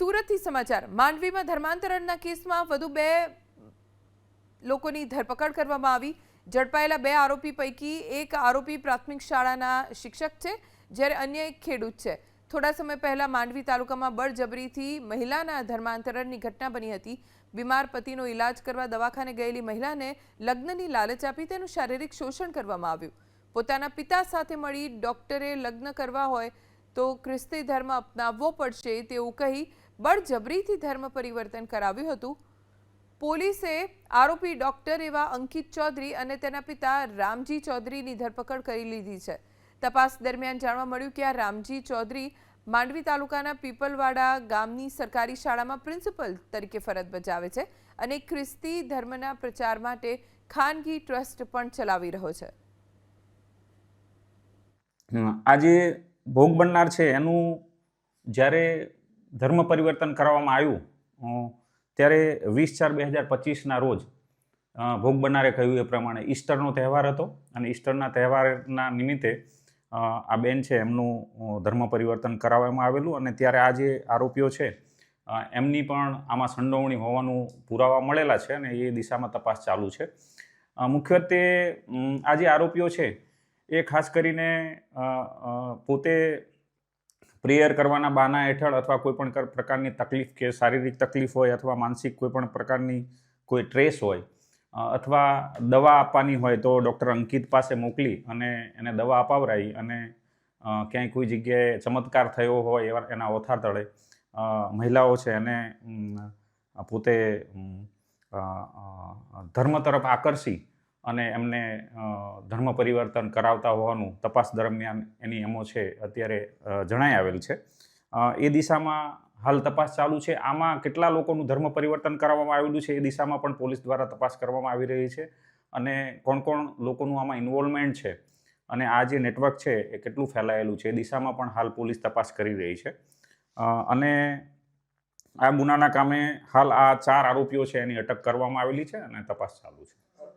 સુરતથી સમાચાર માંડવીમાં ધર્માંતરણના કેસમાં વધુ 2 લોકોની ધરપકડ કરવામાં આવી। ઝડપાયેલા 2 આરોપી પૈકી એક આરોપી પ્રાથમિક શાળાના શિક્ષક છે, જ્યારે અન્ય એક ખેડૂત છે। થોડા સમય પહેલા માંડવી તાલુકામાં બળજબરીથી મહિલાના ધર્માંતરણની ઘટના બની હતી। બીમાર પતિનો ઇલાજ કરવા દવાખાને ગયેલી મહિલાને લગ્નની લાલચ આપી તેનું શારીરિક શોષણ કરવામાં આવ્યું। પોતાના પિતા સાથે મળી ડોક્ટરે લગ્ન કરવા હોય તો ખ્રિસ્તી ધર્મ અપનાવવો પડશે તેવું કહી બળજબરીથી ધર્મ પરિવર્તન કરાવ્યું હતું। પોલીસે આરોપી ડોક્ટર એવા અંકિત ચૌધરી અને તેના પિતા રામજી ચૌધરીની ધરપકડ કરી લીધી છે। તપાસ દરમિયાન જાણવા મળ્યું કે આ રામજી ચૌધરી માંડવી તાલુકાના પીપલવાડા ગામની સરકારી શાળામાં પ્રિન્સિપલ તરીકે ફરજ બજાવે છે અને ખ્રિસ્તી ધર્મના પ્રચાર માટે ખાનગી ટ્રસ્ટ પણ ચલાવી રહ્યો છે। આજે ભોગ બનનાર છે એનું જ્યારે ધર્મ પરિવર્તન કરવામાં આવ્યું ત્યારે 20/4/2025ના રોજ ભોગ બનનારે કહ્યું એ પ્રમાણે ઈસ્ટરનો તહેવાર હતો અને ઈસ્ટરના તહેવારના નિમિત્તે આ બેન છે એમનું ધર્મ પરિવર્તન કરાવવામાં આવેલું અને ત્યારે આ જે આરોપીઓ છે એમની પણ આમાં સંડોવણી હોવાનું પુરાવા મળેલા છે અને એ દિશામાં તપાસ ચાલુ છે। મુખ્યત્વે આ જે આરોપીઓ છે એ ખાસ કરીને પોતે પ્રેયર કરવાના બહાના હેઠળ અથવા કોઈ પણ પ્રકારની તકલીફ કે શારીરિક તકલીફ હોય અથવા માનસિક કોઈ પણ પ્રકારની કોઈ ટ્રેસ હોય અથવા દવા આપવાની હોય તો ડૉક્ટર અંકિત પાસે મોકલી અને એને દવા અપાવરાઈ અને ક્યાંય કોઈ જગ્યાએ ચમત્કાર થયો હોય એના ઓથાર તળે મહિલાઓ છે એને પોતે ધર્મ તરફ આકર્ષી અને એમને ધર્મ પરિવર્તન કરાવતા હોવાનું તપાસ દરમિયાન એની એમો છે અત્યારે જણાઈ આવેલ છે। એ દિશામાં હાલ તપાસ ચાલુ છે। આમાં કેટલા લોકોનું ધર્મ પરિવર્તન કરાવવામાં આવેલું છે એ દિશામાં પણ પોલીસ દ્વારા તપાસ કરવામાં આવી રહી છે અને કોણ કોણ લોકોનું આમાં ઇન્વોલ્વમેન્ટ છે અને આ જે નેટવર્ક છે એ કેટલું ફેલાયેલું છે એ દિશામાં પણ હાલ પોલીસ તપાસ કરી રહી છે અને આ ગુનાના કામે હાલ આ 4 આરોપીઓ છે એની અટક કરવામાં આવેલી છે અને તપાસ ચાલુ છે।